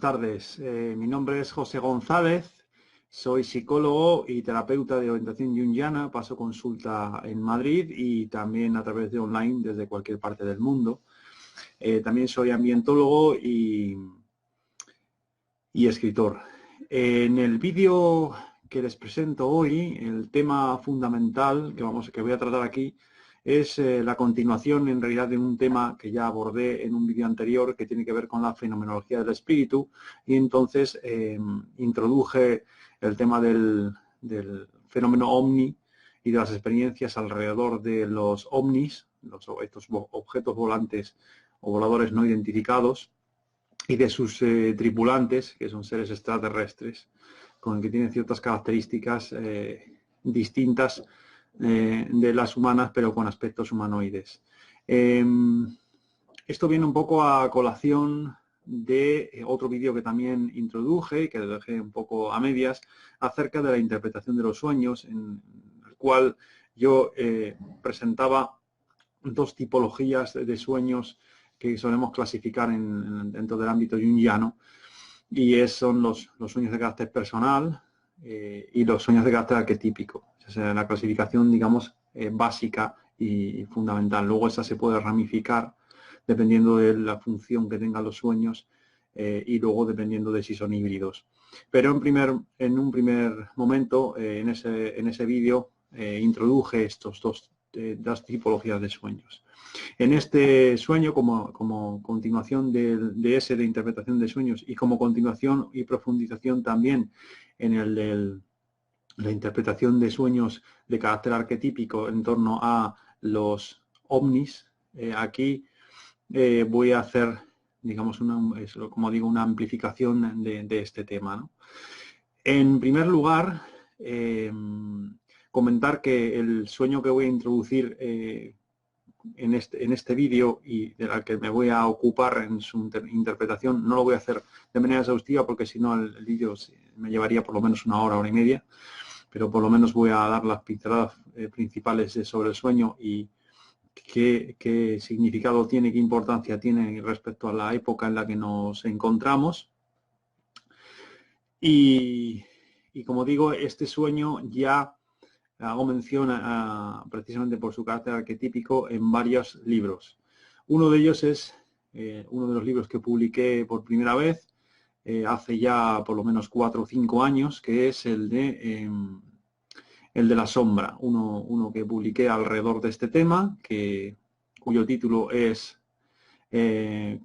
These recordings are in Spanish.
tardes. Mi nombre es José González, soy psicólogo y terapeuta de orientación junguiana, paso consulta en Madrid y también a través de online desde cualquier parte del mundo. También soy ambientólogo y escritor. En el vídeo que les presento hoy, el tema fundamental que voy a tratar aquí es la continuación en realidad de un tema que ya abordé en un vídeo anterior que tiene que ver con la fenomenología del espíritu, y entonces introduje el tema del fenómeno ovni y de las experiencias alrededor de los ovnis, estos objetos volantes o voladores no identificados, y de sus tripulantes, que son seres extraterrestres, con el que tienen ciertas características distintas de las humanas, pero con aspectos humanoides. Esto viene un poco a colación de otro vídeo que también introduje, que lo dejé un poco a medias, acerca de la interpretación de los sueños, en el cual yo presentaba dos tipologías de sueños que solemos clasificar dentro del ámbito junguiano, y son los sueños de carácter personal y los sueños de carácter arquetípico. Esa es la clasificación, digamos, básica y fundamental. Luego esa se puede ramificar dependiendo de la función que tengan los sueños y luego dependiendo de si son híbridos. Pero en un primer momento, en ese vídeo, introduje estos dos tipologías de sueños. En este sueño, como continuación de ese de interpretación de sueños, y como continuación y profundización también en el de la interpretación de sueños de carácter arquetípico en torno a los ovnis, aquí voy a hacer, digamos, como digo, una amplificación de este tema, ¿no? En primer lugar, comentar que el sueño que voy a introducir en este vídeo y de la que me voy a ocupar en su interpretación, no lo voy a hacer de manera exhaustiva porque si no el vídeo me llevaría por lo menos una hora y media, pero por lo menos voy a dar las pinceladas principales sobre el sueño y qué significado tiene, qué importancia tiene respecto a la época en la que nos encontramos. Y como digo, este sueño ya hago mención precisamente por su carácter arquetípico en varios libros. Uno de ellos es uno de los libros que publiqué por primera vez hace ya por lo menos 4 o 5 años, que es el de la sombra, uno que publiqué alrededor de este tema, cuyo título es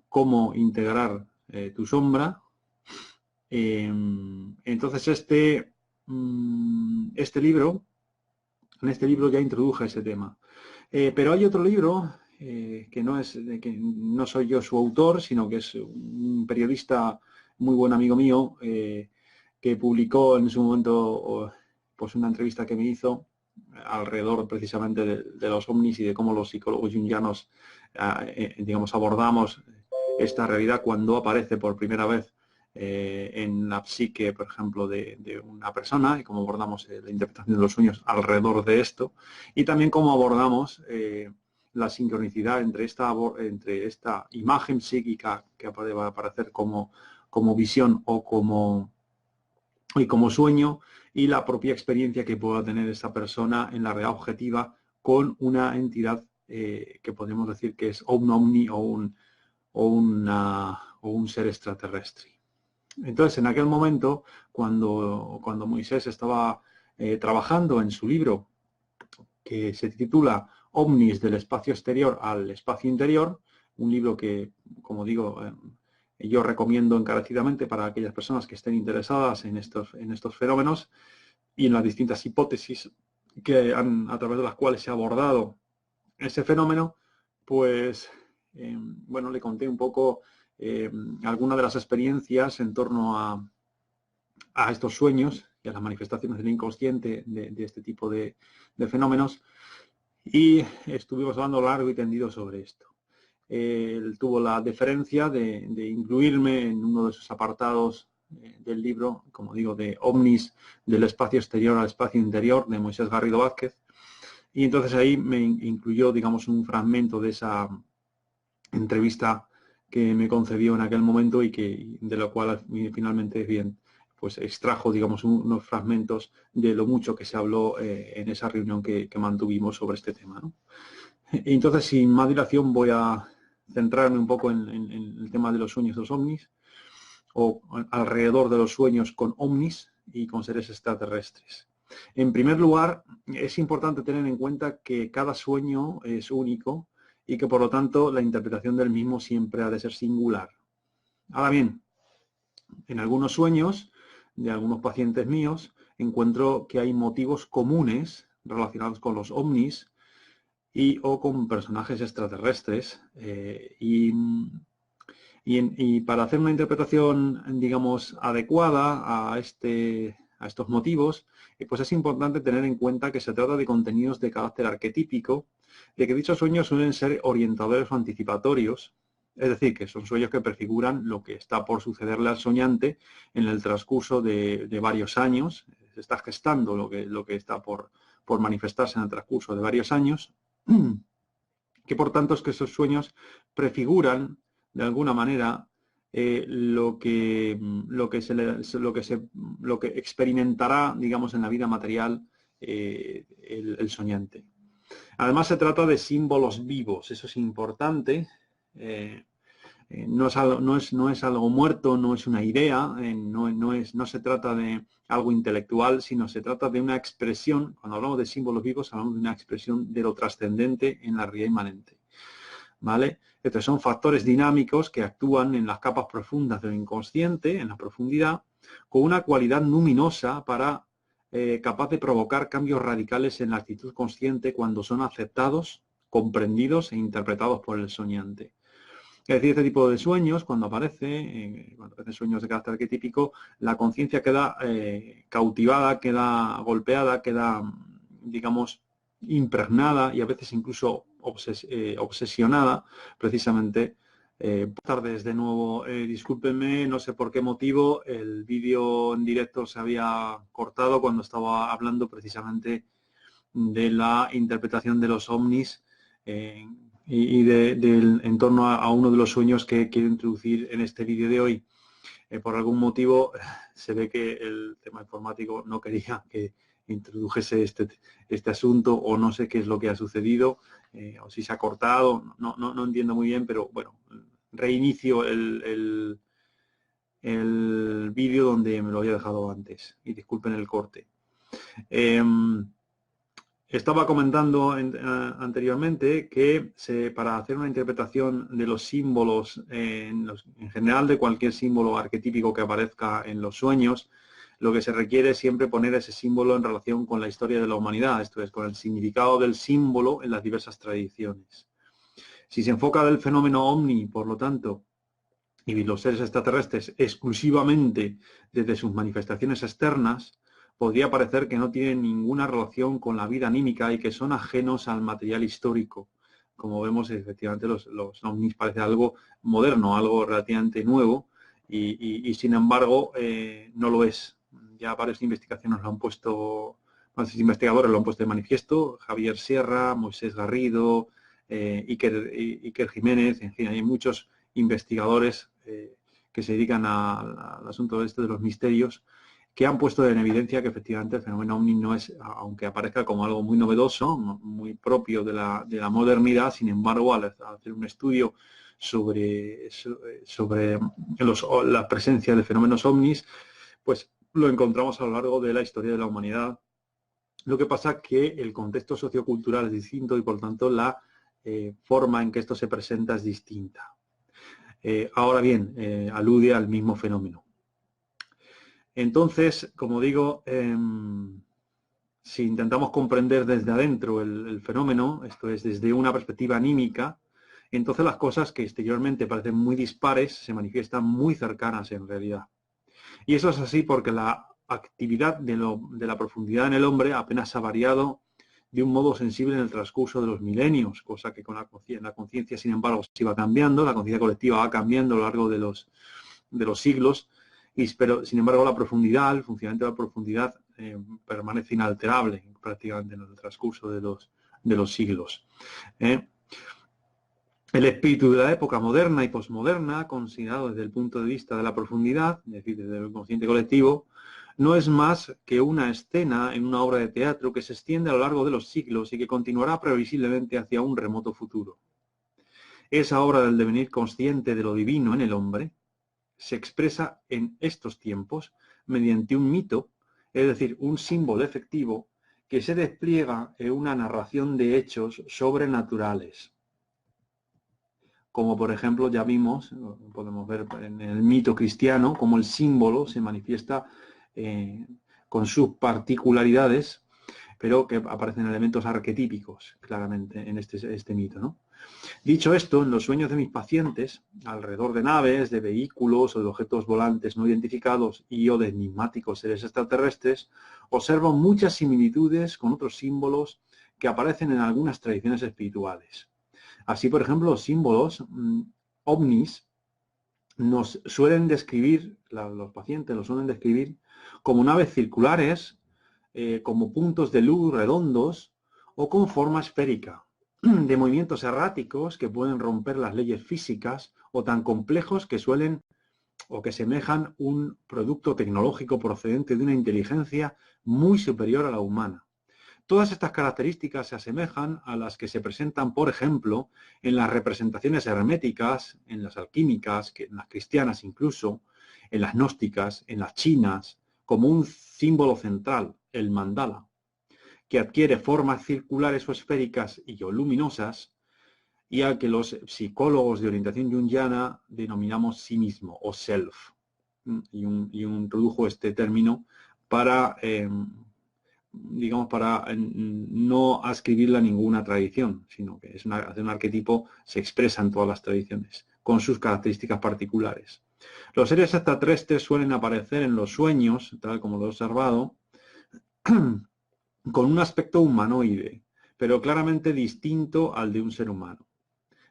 Cómo integrar tu sombra. Entonces en este libro ya introduje ese tema. Pero hay otro libro que no soy yo su autor, sino que es un periodista muy buen amigo mío que publicó en su momento pues una entrevista que me hizo alrededor precisamente de los ovnis y de cómo los psicólogos junguianos digamos, abordamos esta realidad cuando aparece por primera vez en la psique, por ejemplo, de una persona, y cómo abordamos la interpretación de los sueños alrededor de esto, y también cómo abordamos la sincronicidad entre esta imagen psíquica que va a aparecer como visión o como sueño, y la propia experiencia que pueda tener esa persona en la realidad objetiva con una entidad que podemos decir que es un ovni o un ser extraterrestre. Entonces, en aquel momento, cuando Moisés estaba trabajando en su libro, que se titula Ovnis del espacio exterior al espacio interior, un libro que, como digo, yo recomiendo encarecidamente para aquellas personas que estén interesadas en estos fenómenos y en las distintas hipótesis a través de las cuales se ha abordado ese fenómeno, pues, bueno, le conté un poco algunas de las experiencias en torno a estos sueños y a las manifestaciones del inconsciente de este tipo de fenómenos, y estuvimos hablando largo y tendido sobre esto. Él tuvo la deferencia de incluirme en uno de sus apartados del libro, como digo, de Ovnis del espacio exterior al espacio interior, de Moisés Garrido Vázquez, y entonces ahí me incluyó, digamos, un fragmento de esa entrevista que me concedió en aquel momento y de lo cual finalmente bien, pues extrajo, digamos, unos fragmentos de lo mucho que se habló en esa reunión que mantuvimos sobre este tema, ¿no? Y entonces, sin más dilación, voy a centrarme un poco en el tema de los sueños de los ovnis, o alrededor de los sueños con ovnis y con seres extraterrestres. En primer lugar, es importante tener en cuenta que cada sueño es único y que por lo tanto la interpretación del mismo siempre ha de ser singular. Ahora bien, en algunos sueños de algunos pacientes míos encuentro que hay motivos comunes relacionados con los ovnis y o con personajes extraterrestres y para hacer una interpretación, digamos, adecuada a estos motivos, pues es importante tener en cuenta que se trata de contenidos de carácter arquetípico, de que dichos sueños suelen ser orientadores o anticipatorios, es decir, que son sueños que prefiguran lo que está por sucederle al soñante en el transcurso de varios años. Se está gestando lo que está por manifestarse en el transcurso de varios años, que por tanto es que esos sueños prefiguran de alguna manera lo que experimentará, digamos, en la vida material el soñante. Además, se trata de símbolos vivos, eso es importante. No es algo muerto, no es una idea, no se trata de algo intelectual, sino se trata de una expresión. Cuando hablamos de símbolos vivos, hablamos de una expresión de lo trascendente en la realidad inmanente, ¿vale? Entonces son factores dinámicos que actúan en las capas profundas del inconsciente, en la profundidad, con una cualidad luminosa capaz de provocar cambios radicales en la actitud consciente cuando son aceptados, comprendidos e interpretados por el soñante. Es decir, este tipo de sueños, cuando aparecen sueños de carácter arquetípico, la conciencia queda cautivada, queda golpeada, queda, digamos, impregnada y a veces incluso obsesionada, precisamente. Buenas tardes de nuevo. Discúlpenme, no sé por qué motivo el vídeo en directo se había cortado cuando estaba hablando precisamente de la interpretación de los ovnis en torno a uno de los sueños que quiero introducir en este vídeo de hoy. Por algún motivo se ve que el tema informático no quería que introdujese este asunto, o no sé qué es lo que ha sucedido, o si se ha cortado, no entiendo muy bien, pero bueno, reinicio el vídeo donde me lo había dejado antes y disculpen el corte. Estaba comentando anteriormente que para hacer una interpretación de los símbolos, en general de cualquier símbolo arquetípico que aparezca en los sueños, lo que se requiere es siempre poner ese símbolo en relación con la historia de la humanidad, esto es, con el significado del símbolo en las diversas tradiciones. Si se enfoca el fenómeno ovni, por lo tanto, y los seres extraterrestres exclusivamente desde sus manifestaciones externas, podría parecer que no tienen ninguna relación con la vida anímica y que son ajenos al material histórico. Como vemos, efectivamente, los ovnis parece algo moderno, algo relativamente nuevo, y sin embargo no lo es. Ya varias investigaciones lo han puesto, varios investigadores lo han puesto de manifiesto, Javier Sierra, Moisés Garrido, Iker Jiménez, en fin, hay muchos investigadores que se dedican al asunto este de los misterios, que han puesto en evidencia que efectivamente el fenómeno ovni no es, aunque aparezca como algo muy novedoso, muy propio de la modernidad, sin embargo, al hacer un estudio sobre la presencia de fenómenos ovnis, pues lo encontramos a lo largo de la historia de la humanidad. Lo que pasa es que el contexto sociocultural es distinto y, por lo tanto, la forma en que esto se presenta es distinta. Ahora bien, alude al mismo fenómeno. Entonces, como digo, si intentamos comprender desde adentro el fenómeno, esto es, desde una perspectiva anímica, entonces las cosas que exteriormente parecen muy dispares se manifiestan muy cercanas en realidad. Y eso es así porque la actividad de la profundidad en el hombre apenas ha variado de un modo sensible en el transcurso de los milenios, cosa que con la conciencia, sin embargo, se va cambiando, la conciencia colectiva va cambiando a lo largo de los siglos, pero sin embargo la profundidad, el funcionamiento de la profundidad permanece inalterable prácticamente en el transcurso de los siglos. El espíritu de la época moderna y posmoderna, considerado desde el punto de vista de la profundidad, es decir, desde el consciente colectivo, no es más que una escena en una obra de teatro que se extiende a lo largo de los siglos y que continuará previsiblemente hacia un remoto futuro. Esa obra del devenir consciente de lo divino en el hombre se expresa en estos tiempos mediante un mito, es decir, un símbolo efectivo que se despliega en una narración de hechos sobrenaturales. Como por ejemplo ya vimos, podemos ver en el mito cristiano, cómo el símbolo se manifiesta con sus particularidades, pero que aparecen elementos arquetípicos claramente en este mito, ¿no? Dicho esto, en los sueños de mis pacientes, alrededor de naves, de vehículos o de objetos volantes no identificados y o de enigmáticos seres extraterrestres, observo muchas similitudes con otros símbolos que aparecen en algunas tradiciones espirituales. Así, por ejemplo, los símbolos ovnis nos suelen describir, los pacientes los suelen describir como naves circulares, como puntos de luz redondos o con forma esférica, de movimientos erráticos que pueden romper las leyes físicas o tan complejos que suelen o que semejan un producto tecnológico procedente de una inteligencia muy superior a la humana. Todas estas características se asemejan a las que se presentan, por ejemplo, en las representaciones herméticas, en las alquímicas, en las cristianas incluso, en las gnósticas, en las chinas, como un símbolo central, el mandala, que adquiere formas circulares o esféricas y o luminosas, y al que los psicólogos de orientación junguiana denominamos sí mismo o self. Y introdujo este término para digamos, para no ascribirla a ninguna tradición, sino que es un arquetipo, se expresa en todas las tradiciones, con sus características particulares. Los seres extraterrestres suelen aparecer en los sueños, tal como lo he observado, con un aspecto humanoide, pero claramente distinto al de un ser humano.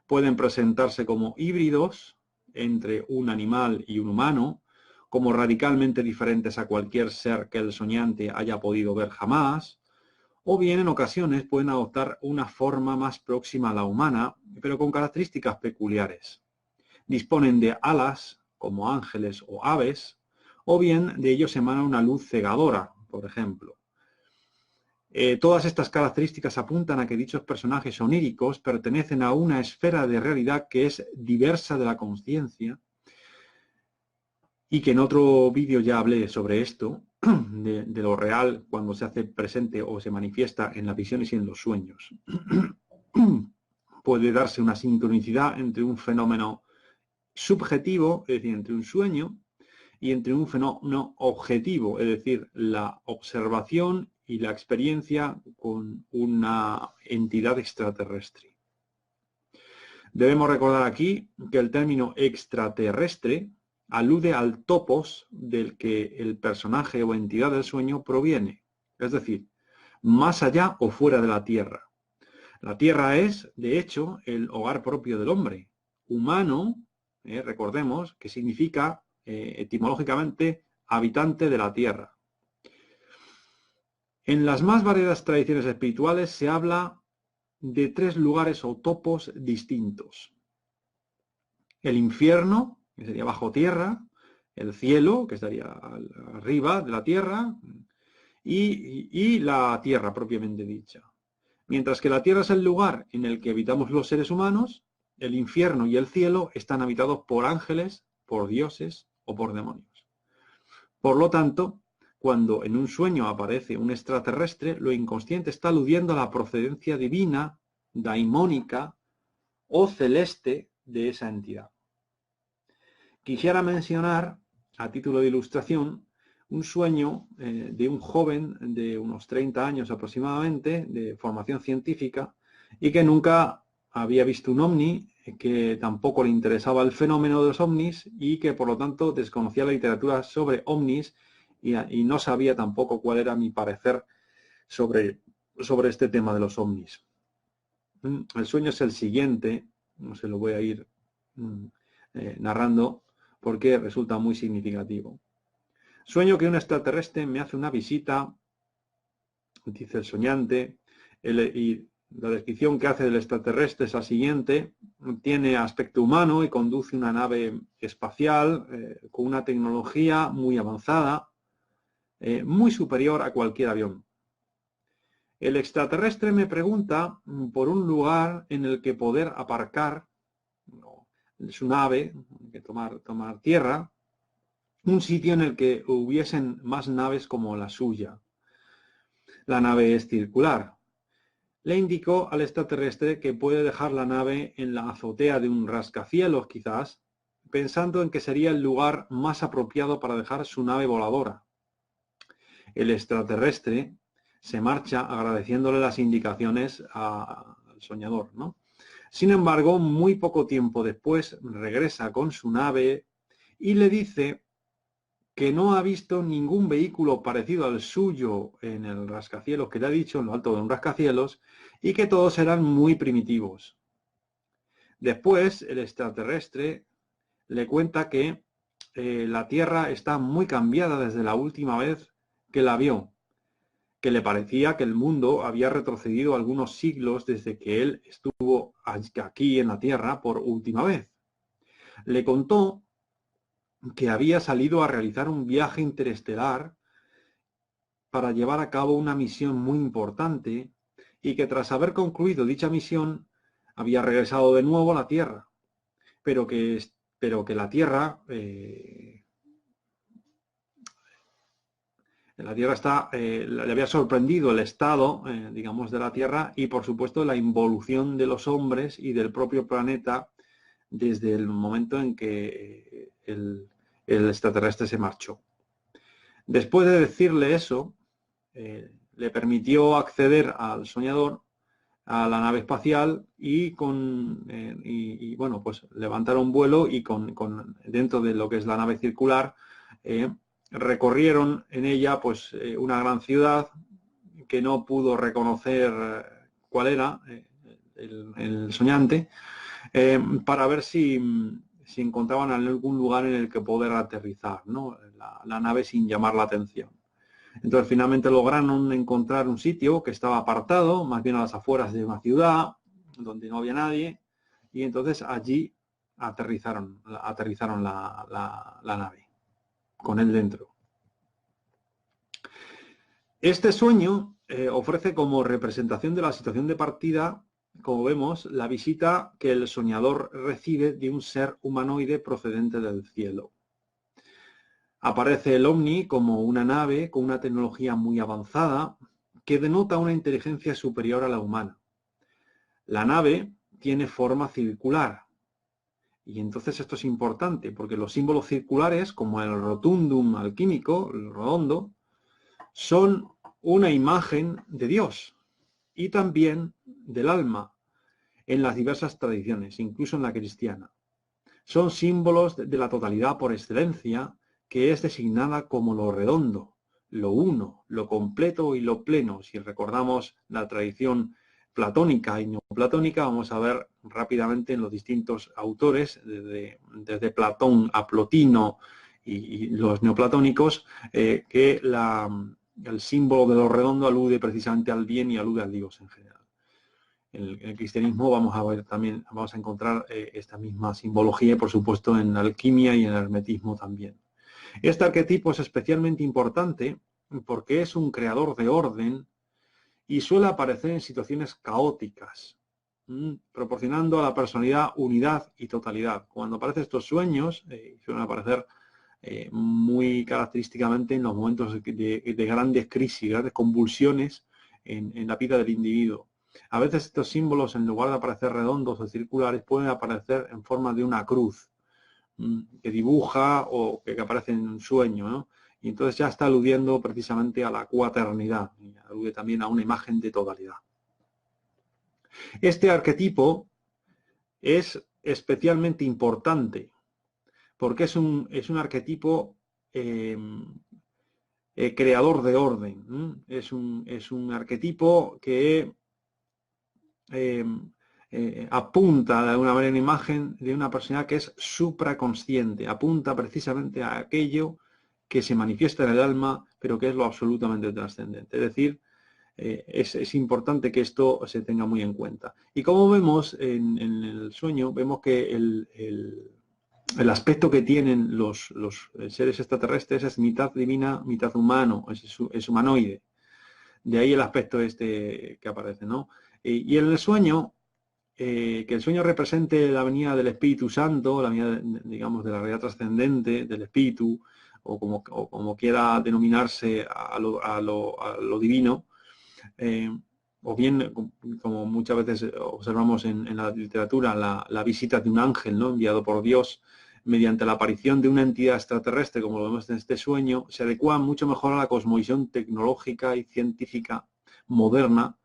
Pueden presentarse como híbridos entre un animal y un humano, como radicalmente diferentes a cualquier ser que el soñante haya podido ver jamás, o bien en ocasiones pueden adoptar una forma más próxima a la humana, pero con características peculiares. Disponen de alas, como ángeles o aves, o bien de ellos emana una luz cegadora, por ejemplo. Todas estas características apuntan a que dichos personajes oníricos pertenecen a una esfera de realidad que es diversa de la consciencia y que en otro vídeo ya hablé sobre esto, de lo real cuando se hace presente o se manifiesta en las visiones y en los sueños. Puede darse una sincronicidad entre un fenómeno subjetivo, es decir, entre un sueño, y entre un fenómeno objetivo, es decir, la observación y la experiencia con una entidad extraterrestre. Debemos recordar aquí que el término extraterrestre alude al topos del que el personaje o entidad del sueño proviene, es decir, más allá o fuera de la Tierra. La Tierra es, de hecho, el hogar propio del hombre. Humano, recordemos, que significa etimológicamente habitante de la Tierra. En las más variadas tradiciones espirituales se habla de tres lugares o topos distintos. El infierno, que sería bajo tierra, el cielo, que estaría arriba de la tierra, y la tierra propiamente dicha. Mientras que la tierra es el lugar en el que habitamos los seres humanos, el infierno y el cielo están habitados por ángeles, por dioses o por demonios. Por lo tanto, cuando en un sueño aparece un extraterrestre, lo inconsciente está aludiendo a la procedencia divina, daimónica o celeste de esa entidad. Quisiera mencionar, a título de ilustración, un sueño de un joven de unos 30 años aproximadamente, de formación científica, y que nunca había visto un ovni, que tampoco le interesaba el fenómeno de los ovnis y que por lo tanto desconocía la literatura sobre ovnis y no sabía tampoco cuál era mi parecer sobre este tema de los ovnis. El sueño es el siguiente, no se lo voy a ir narrando porque resulta muy significativo. Sueño que un extraterrestre me hace una visita, dice el soñante, y La descripción que hace del extraterrestre es la siguiente: tiene aspecto humano y conduce una nave espacial con una tecnología muy avanzada, muy superior a cualquier avión. El extraterrestre me pregunta por un lugar en el que poder aparcar su nave, que tomar tierra, un sitio en el que hubiesen más naves como la suya. La nave es circular. Le indicó al extraterrestre que puede dejar la nave en la azotea de un rascacielos, quizás, pensando en que sería el lugar más apropiado para dejar su nave voladora. El extraterrestre se marcha agradeciéndole las indicaciones al soñador, ¿no? Sin embargo, muy poco tiempo después regresa con su nave y le dice que no ha visto ningún vehículo parecido al suyo en el rascacielos que le ha dicho, en lo alto de un rascacielos, y que todos eran muy primitivos. Después, el extraterrestre le cuenta que la Tierra está muy cambiada desde la última vez que la vio, que le parecía que el mundo había retrocedido algunos siglos desde que él estuvo aquí en la Tierra por última vez. Le contó que había salido a realizar un viaje interestelar para llevar a cabo una misión muy importante y que tras haber concluido dicha misión había regresado de nuevo a la Tierra, pero que la Tierra le había sorprendido el estado, digamos, de la Tierra y, por supuesto, la involución de los hombres y del propio planeta desde el momento en que el extraterrestre se marchó. Después de decirle eso, le permitió acceder al soñador a la nave espacial y bueno, pues levantaron vuelo y dentro de lo que es la nave circular recorrieron en ella pues una gran ciudad que no pudo reconocer cuál era el soñante, para ver si encontraban algún lugar en el que poder aterrizar, ¿no? la nave sin llamar la atención. Entonces finalmente lograron encontrar un sitio que estaba apartado, más bien a las afueras de una ciudad, donde no había nadie, y entonces allí aterrizaron la nave, con él dentro. Este sueño ofrece como representación de la situación de partida, como vemos, la visita que el soñador recibe de un ser humanoide procedente del cielo. Aparece el ovni como una nave con una tecnología muy avanzada que denota una inteligencia superior a la humana. La nave tiene forma circular y entonces esto es importante porque los símbolos circulares, como el rotundum alquímico, el redondo, son una imagen de Dios y también del alma en las diversas tradiciones, incluso en la cristiana. Son símbolos de la totalidad por excelencia, que es designada como lo redondo, lo uno, lo completo y lo pleno. Si recordamos la tradición platónica y neoplatónica, vamos a ver rápidamente en los distintos autores, desde Platón a Plotino y los neoplatónicos, que el símbolo de lo redondo alude precisamente al bien y alude al Dios en general. En el cristianismo vamos a encontrar esta misma simbología y, por supuesto, en la alquimia y en el hermetismo también. Este arquetipo es especialmente importante porque es un creador de orden y suele aparecer en situaciones caóticas, proporcionando a la personalidad unidad y totalidad. Cuando aparecen estos sueños, suelen aparecer muy característicamente en los momentos de grandes crisis, grandes convulsiones en la vida del individuo. A veces estos símbolos, en lugar de aparecer redondos o circulares, pueden aparecer en forma de una cruz que dibuja o que aparece en un sueño, ¿no? Y entonces ya está aludiendo precisamente a la cuaternidad, y alude también a una imagen de totalidad. Este arquetipo es especialmente importante porque es un arquetipo creador de orden. Es un arquetipo que apunta de alguna manera una imagen de una persona que es supraconsciente, apunta precisamente a aquello que se manifiesta en el alma, pero que es lo absolutamente trascendente. Es decir, Es importante que esto se tenga muy en cuenta. Y como vemos en el sueño, vemos que el aspecto que tienen los seres extraterrestres es mitad divina, mitad humano, es humanoide. De ahí el aspecto este que aparece, ¿no? Y en el sueño, que el sueño represente la venida del Espíritu Santo, la venida, digamos, de la realidad trascendente, del Espíritu, o como quiera denominarse a lo divino, o bien, como muchas veces observamos en la literatura, la visita de un ángel, ¿no?, enviado por Dios, mediante la aparición de una entidad extraterrestre, como lo vemos en este sueño, se adecua mucho mejor a la cosmovisión tecnológica y científica moderna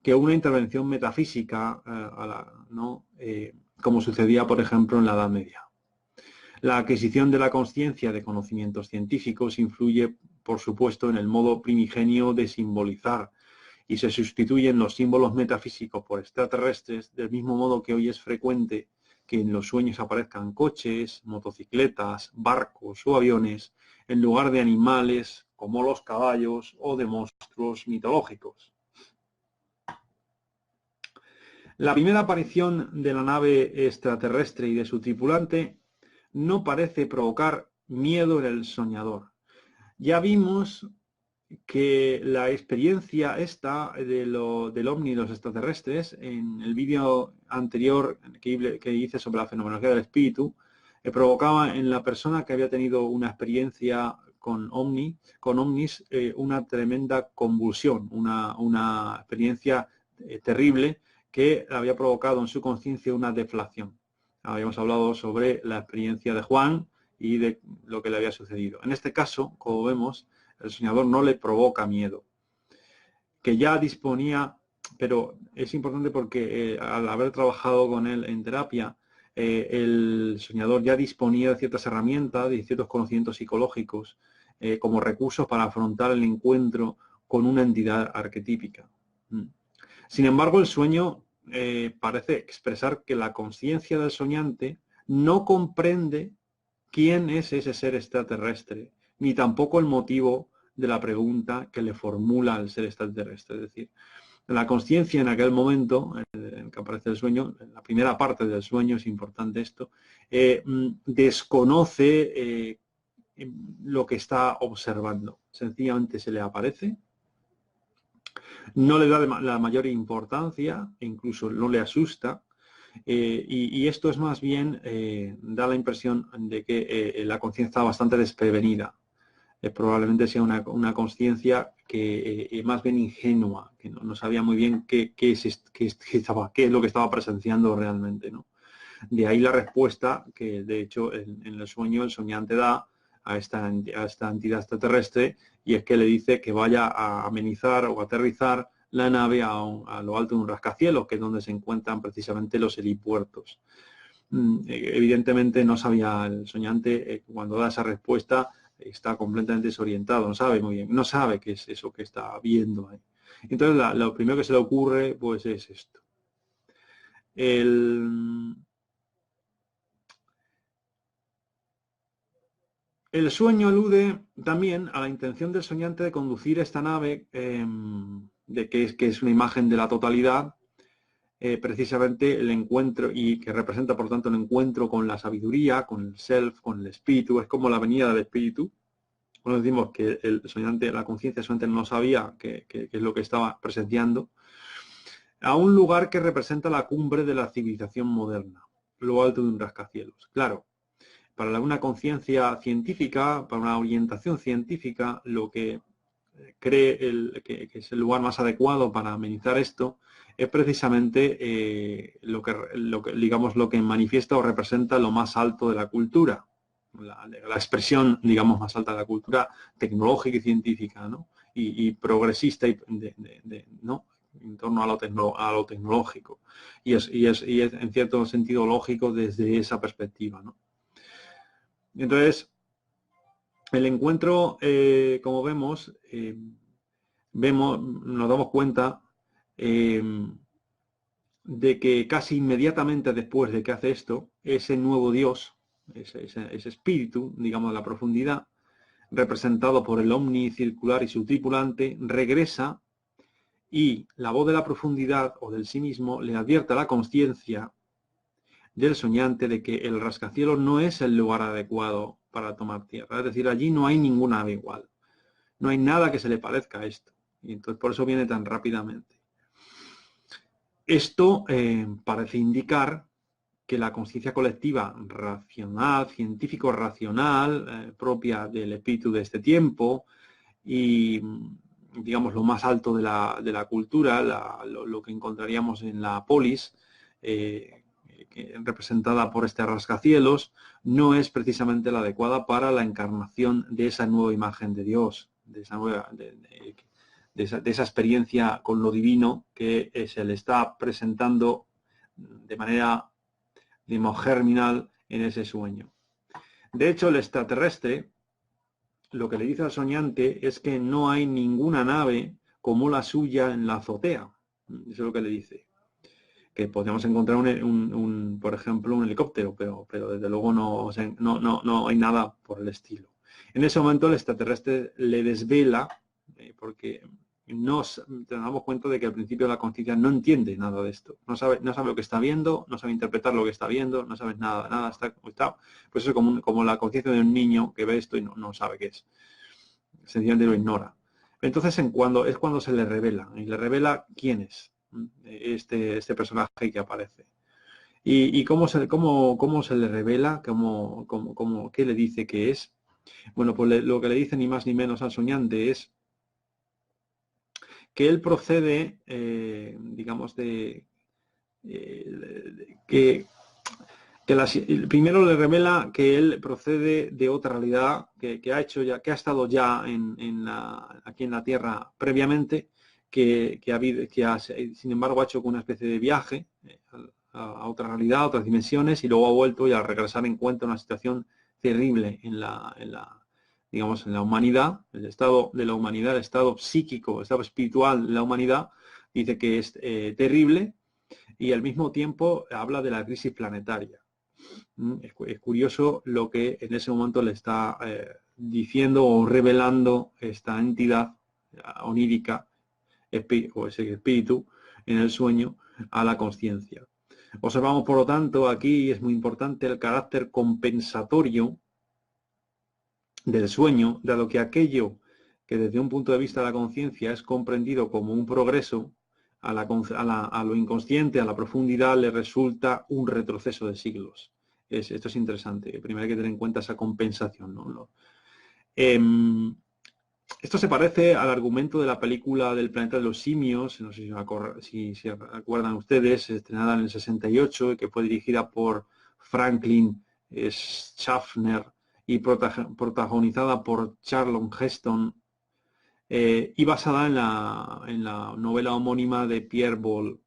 que una intervención metafísica, ¿no?, como sucedía, por ejemplo, en la Edad Media. La adquisición de la conciencia de conocimientos científicos influye, por supuesto, en el modo primigenio de simbolizar, y se sustituyen los símbolos metafísicos por extraterrestres, del mismo modo que hoy es frecuente que en los sueños aparezcan coches, motocicletas, barcos o aviones, en lugar de animales como los caballos o de monstruos mitológicos. La primera aparición de la nave extraterrestre y de su tripulante no parece provocar miedo en el soñador. Ya vimos que la experiencia esta del ovni y los extraterrestres, en el vídeo anterior que hice sobre la fenomenología del espíritu, provocaba en la persona que había tenido una experiencia con ovnis, una tremenda convulsión, una experiencia terrible que había provocado en su conciencia una deflación. Habíamos hablado sobre la experiencia de Juan y de lo que le había sucedido. En este caso, como vemos, el soñador no le provoca miedo, que ya disponía, pero es importante porque al haber trabajado con él en terapia, el soñador ya disponía de ciertas herramientas, de ciertos conocimientos psicológicos, como recursos para afrontar el encuentro con una entidad arquetípica. Sin embargo, el sueño parece expresar que la conciencia del soñante no comprende quién es ese ser extraterrestre, ni tampoco el motivo de la pregunta que le formula el ser extraterrestre. Es decir, la conciencia en aquel momento, en que aparece el sueño, en la primera parte del sueño, es importante esto, desconoce lo que está observando. Sencillamente se le aparece, no le da la mayor importancia, e incluso no le asusta, y esto es más bien, da la impresión de que la conciencia está bastante desprevenida. Probablemente sea una conciencia que más bien ingenua, que no sabía muy bien qué es lo que estaba presenciando realmente, ¿no? De ahí la respuesta que, de hecho, en el sueño el soñante da a esta entidad extraterrestre, y es que le dice que vaya a amenizar o aterrizar la nave a lo alto de un rascacielos, que es donde se encuentran precisamente los helipuertos. Evidentemente no sabía el soñante, cuando da esa respuesta, está completamente desorientado, no sabe muy bien, no sabe qué es eso que está viendo ahí. Entonces lo primero que se le ocurre pues es esto. El sueño alude también a la intención del soñante de conducir esta nave, de que es una imagen de la totalidad, precisamente el encuentro, y que representa por tanto el encuentro con la sabiduría, con el self, con el espíritu. Es como la venida del espíritu. Bueno, decimos que el soñante, la conciencia soñante no sabía qué es lo que estaba presenciando, a un lugar que representa la cumbre de la civilización moderna, lo alto de un rascacielos. Claro, para una conciencia científica, para una orientación científica, lo que cree que es el lugar más adecuado para amenizar esto es precisamente lo que manifiesta o representa lo más alto de la cultura, la expresión, digamos, más alta de la cultura tecnológica y científica, ¿no? Y progresista, ¿no?, en torno a lo tecnológico. Y es en cierto sentido lógico desde esa perspectiva, ¿no? Entonces, el encuentro, como vemos, nos damos cuenta de que casi inmediatamente después de que hace esto, ese nuevo Dios, ese espíritu, digamos, de la profundidad, representado por el ovni circular y su tripulante, regresa y la voz de la profundidad o del sí mismo le advierte a la conciencia del soñante de que el rascacielos no es el lugar adecuado para tomar tierra. Es decir, allí no hay ninguna ave igual. No hay nada que se le parezca a esto. Y entonces por eso viene tan rápidamente. Esto parece indicar que la conciencia colectiva racional, científico-racional, propia del espíritu de este tiempo y, digamos, lo más alto de la cultura, lo que encontraríamos en la polis, representada por este rascacielos, no es precisamente la adecuada para la encarnación de esa nueva imagen de Dios, de esa experiencia con lo divino que se le está presentando de manera, digamos, germinal en ese sueño. De hecho, el extraterrestre lo que le dice al soñante es que no hay ninguna nave como la suya en la azotea. Eso es lo que le dice. Que podríamos encontrar por ejemplo, un helicóptero, pero desde luego no hay nada por el estilo. En ese momento el extraterrestre le desvela, porque nos damos cuenta de que al principio la conciencia no entiende nada de esto. No sabe lo que está viendo, no sabe interpretar lo que está viendo, no sabe nada, está pues eso es como la conciencia de un niño que ve esto y no sabe qué es. Sencillamente lo ignora. Entonces es cuando se le revela, y le revela quién es este personaje que aparece. ¿Y cómo se le revela? ¿Qué le dice que es? Bueno, pues lo que le dice ni más ni menos al soñante es que él procede, digamos, primero le revela que él procede de otra realidad que ha estado ya aquí en la Tierra previamente, sin embargo ha hecho una especie de viaje a otra realidad, a otras dimensiones, y luego ha vuelto y al regresar encuentra una situación terrible en la humanidad, el estado de la humanidad, el estado psíquico, el estado espiritual de la humanidad, dice que es terrible, y al mismo tiempo habla de la crisis planetaria. Es curioso lo que en ese momento le está diciendo o revelando esta entidad onírica o ese espíritu en el sueño a la conciencia. Observamos, por lo tanto, aquí es muy importante el carácter compensatorio del sueño, dado que aquello que desde un punto de vista de la conciencia es comprendido como un progreso, a lo inconsciente, a la profundidad, le resulta un retroceso de siglos. Esto es interesante. Primero hay que tener en cuenta esa compensación, ¿no? Esto se parece al argumento de la película del planeta de los simios, no sé si se acuerdan ustedes, estrenada en el 68 y que fue dirigida por Franklin Schaffner y protagonizada por Charlton Heston, y basada en la novela homónima de Pierre Boulle.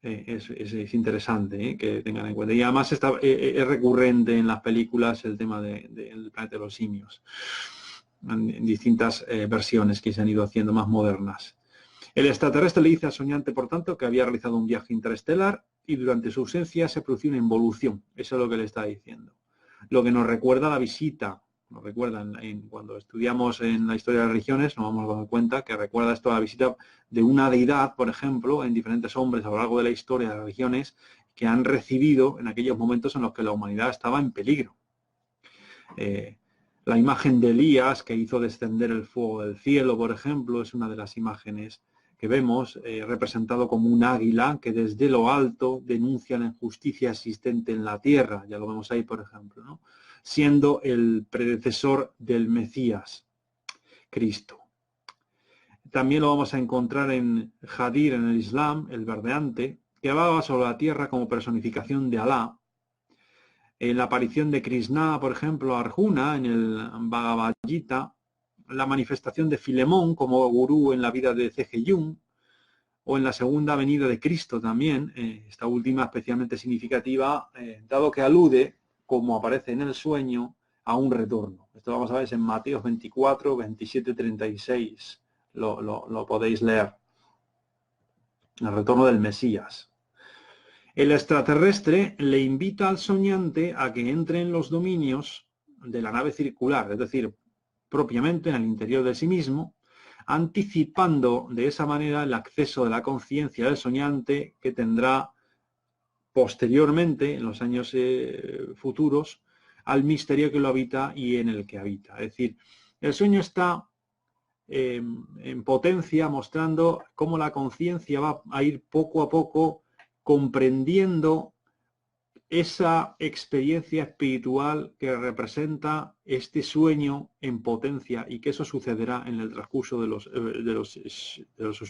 Es interesante que tengan en cuenta. Y además es recurrente en las películas el tema del planeta de los simios, en distintas versiones que se han ido haciendo más modernas. El extraterrestre le dice al soñante, por tanto, que había realizado un viaje interestelar y durante su ausencia se produjo una involución. Eso es lo que le está diciendo. Lo que nos recuerda la visita. Nos recuerdan cuando estudiamos en la historia de las religiones, nos vamos a dar cuenta que recuerda esto a la visita de una deidad, por ejemplo, en diferentes hombres a lo largo de la historia de las religiones que han recibido en aquellos momentos en los que la humanidad estaba en peligro. La imagen de Elías, que hizo descender el fuego del cielo, por ejemplo, es una de las imágenes que vemos, representado como un águila que desde lo alto denuncia la injusticia existente en la tierra. Ya lo vemos ahí, por ejemplo, ¿no? Siendo el predecesor del Mesías, Cristo. También lo vamos a encontrar en Hadir, en el Islam, el verdeante, que hablaba sobre la tierra como personificación de Alá. En la aparición de Krishna, por ejemplo, Arjuna, en el Bhagavad Gita, la manifestación de Filemón como gurú en la vida de C.G. Jung, o en la segunda venida de Cristo también, esta última especialmente significativa, dado que alude, como aparece en el sueño, a un retorno. Esto vamos a ver en Mateo 24, 27, 36. Lo podéis leer. El retorno del Mesías. El extraterrestre le invita al soñante a que entre en los dominios de la nave circular, es decir, propiamente en el interior de sí mismo, anticipando de esa manera el acceso de la conciencia del soñante que tendrá posteriormente, en los años futuros, al misterio que lo habita y en el que habita. Es decir, el sueño está en potencia, mostrando cómo la conciencia va a ir poco a poco comprendiendo esa experiencia espiritual que representa este sueño en potencia, y que eso sucederá en el transcurso de los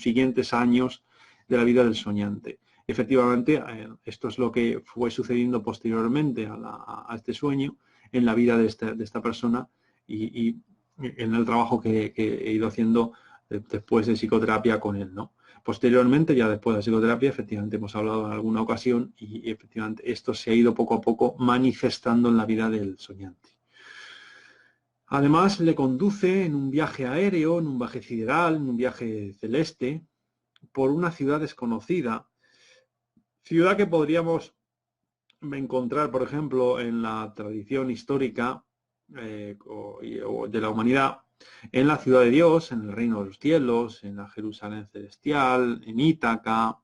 siguientes años de la vida del soñante. Efectivamente, esto es lo que fue sucediendo posteriormente a este sueño en la vida de esta persona y en el trabajo que he ido haciendo después de psicoterapia con él, ¿no? Posteriormente, ya después de la psicoterapia, efectivamente hemos hablado en alguna ocasión y efectivamente esto se ha ido poco a poco manifestando en la vida del soñante. Además, le conduce en un viaje aéreo, en un viaje sideral, en un viaje celeste, por una ciudad desconocida, ciudad que podríamos encontrar, por ejemplo, en la tradición histórica o de la humanidad, en la ciudad de Dios, en el reino de los cielos, en la Jerusalén celestial, en Ítaca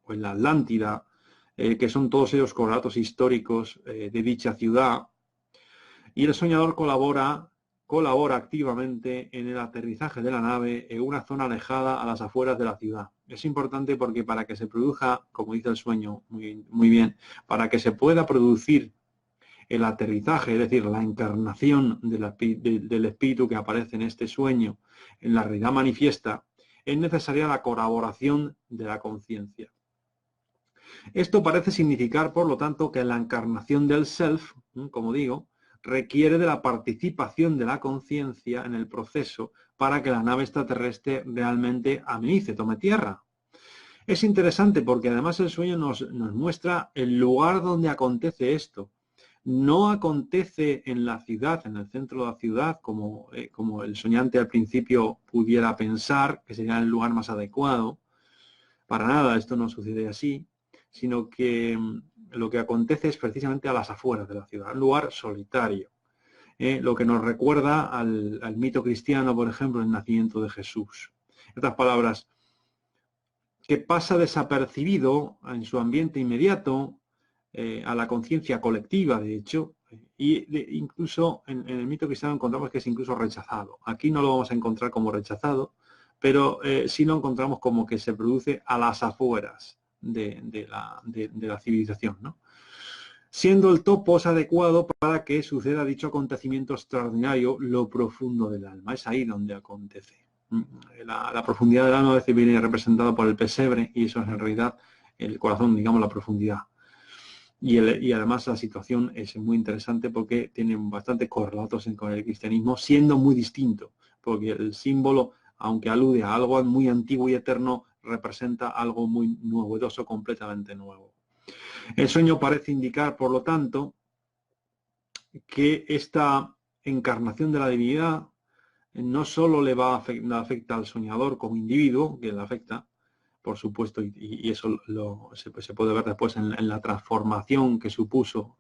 o en la Atlántida, que son todos ellos correlatos históricos de dicha ciudad. Y el soñador colabora activamente en el aterrizaje de la nave en una zona alejada a las afueras de la ciudad. Es importante porque para que se produzca, como dice el sueño muy bien, para que se pueda producir el aterrizaje, es decir, la encarnación del espíritu que aparece en este sueño, en la realidad manifiesta, es necesaria la colaboración de la conciencia. Esto parece significar, por lo tanto, que la encarnación del self, como digo, requiere de la participación de la conciencia en el proceso para que la nave extraterrestre realmente amenice, tome tierra. Es interesante porque además el sueño nos muestra el lugar donde acontece esto. No acontece en la ciudad, en el centro de la ciudad, como el soñante al principio pudiera pensar, que sería el lugar más adecuado. Para nada, esto no sucede así, sino que lo que acontece es precisamente a las afueras de la ciudad, un lugar solitario. Lo que nos recuerda al mito cristiano, por ejemplo, el nacimiento de Jesús. En otras palabras, que pasa desapercibido en su ambiente inmediato, a la conciencia colectiva, de hecho, y incluso en el mito cristiano encontramos que es incluso rechazado. Aquí no lo vamos a encontrar como rechazado, pero sí lo encontramos como que se produce a las afueras de la civilización, ¿no? Siendo el topos adecuado para que suceda dicho acontecimiento extraordinario, lo profundo del alma. Es ahí donde acontece. La profundidad del alma a veces viene representada por el pesebre, y eso es en realidad el corazón, digamos, la profundidad. Y además la situación es muy interesante porque tiene bastantes correlatos con el cristianismo, siendo muy distinto, porque el símbolo, aunque alude a algo muy antiguo y eterno, representa algo muy novedoso, completamente nuevo. El sueño parece indicar, por lo tanto, que esta encarnación de la divinidad no solo le afecta al soñador como individuo, que le afecta, por supuesto, y eso se puede ver después en la transformación que supuso,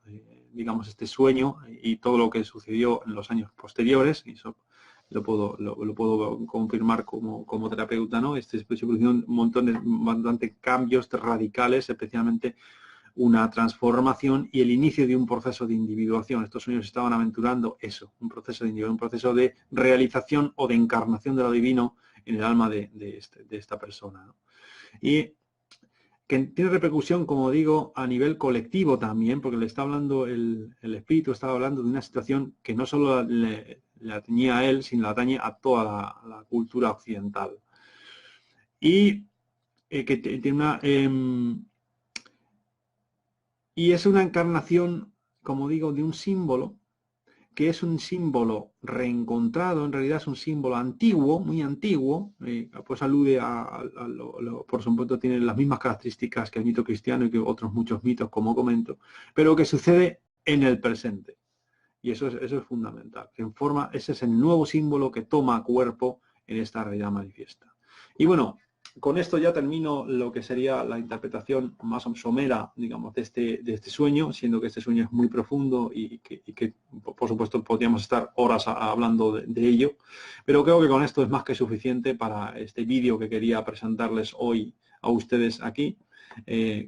digamos, este sueño y todo lo que sucedió en los años posteriores, y eso lo puedo confirmar como terapeuta, ¿no? Se produjo un montón de cambios radicales, especialmente una transformación y el inicio de un proceso de individuación. Estos sueños estaban aventurando eso, un proceso de individuación, un proceso de realización o de encarnación de lo divino en el alma de esta persona, ¿no? Y que tiene repercusión, como digo, a nivel colectivo también, porque le está hablando el espíritu, estaba hablando de una situación que no solo le atañía a él, sino le atañe a toda la cultura occidental. Y que tiene una... y es una encarnación, como digo, de un símbolo, que es un símbolo reencontrado, en realidad es un símbolo antiguo, muy antiguo, pues alude por supuesto tiene las mismas características que el mito cristiano y que otros muchos mitos, como comento, pero que sucede en el presente. Y eso es fundamental. Ese es el nuevo símbolo que toma cuerpo en esta realidad manifiesta. Y bueno, con esto ya termino lo que sería la interpretación más somera, digamos, de este sueño, siendo que este sueño es muy profundo y que por supuesto, podríamos estar horas hablando de ello. Pero creo que con esto es más que suficiente para este vídeo que quería presentarles hoy a ustedes aquí,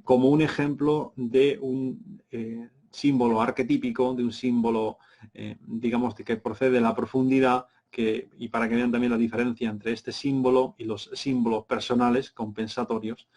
como un ejemplo de un símbolo arquetípico, de un símbolo, digamos, que procede de la profundidad, y para que vean también la diferencia entre este símbolo y los símbolos personales compensatorios,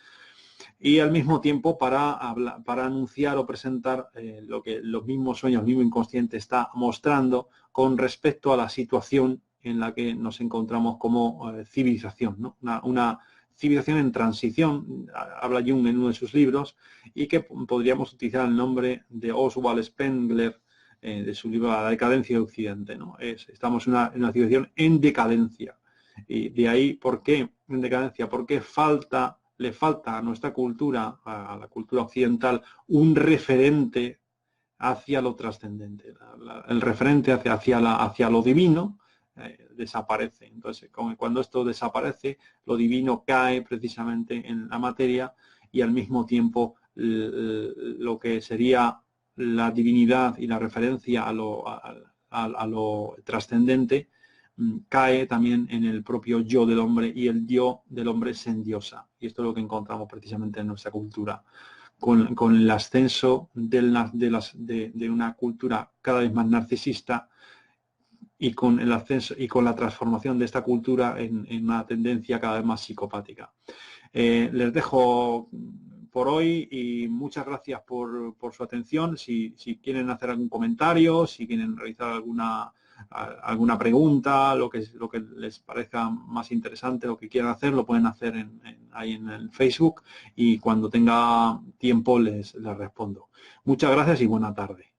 y al mismo tiempo para anunciar o presentar lo que los mismos sueños, el mismo inconsciente está mostrando con respecto a la situación en la que nos encontramos como civilización, ¿no? Una civilización en transición, habla Jung en uno de sus libros, y que podríamos utilizar el nombre de Oswald Spengler, de su libro La decadencia de Occidente, ¿no? Estamos en una civilización en decadencia. Y de ahí, ¿por qué en decadencia? Porque le falta a nuestra cultura, a la cultura occidental, un referente hacia lo trascendente. El referente hacia lo divino desaparece. Entonces, cuando esto desaparece, lo divino cae precisamente en la materia, y al mismo tiempo lo que sería la divinidad y la referencia a lo trascendente cae también en el propio yo del hombre, y el yo del hombre se endiosa. Y esto es lo que encontramos precisamente en nuestra cultura, con el ascenso de una cultura cada vez más narcisista, y con el ascenso y con la transformación de esta cultura en una tendencia cada vez más psicopática. Les dejo por hoy y muchas gracias por su atención. Si quieren hacer algún comentario, si quieren realizar alguna pregunta, lo que les parezca más interesante, lo que quieran hacer, lo pueden hacer ahí en el Facebook, y cuando tenga tiempo les respondo. Muchas gracias y buena tarde.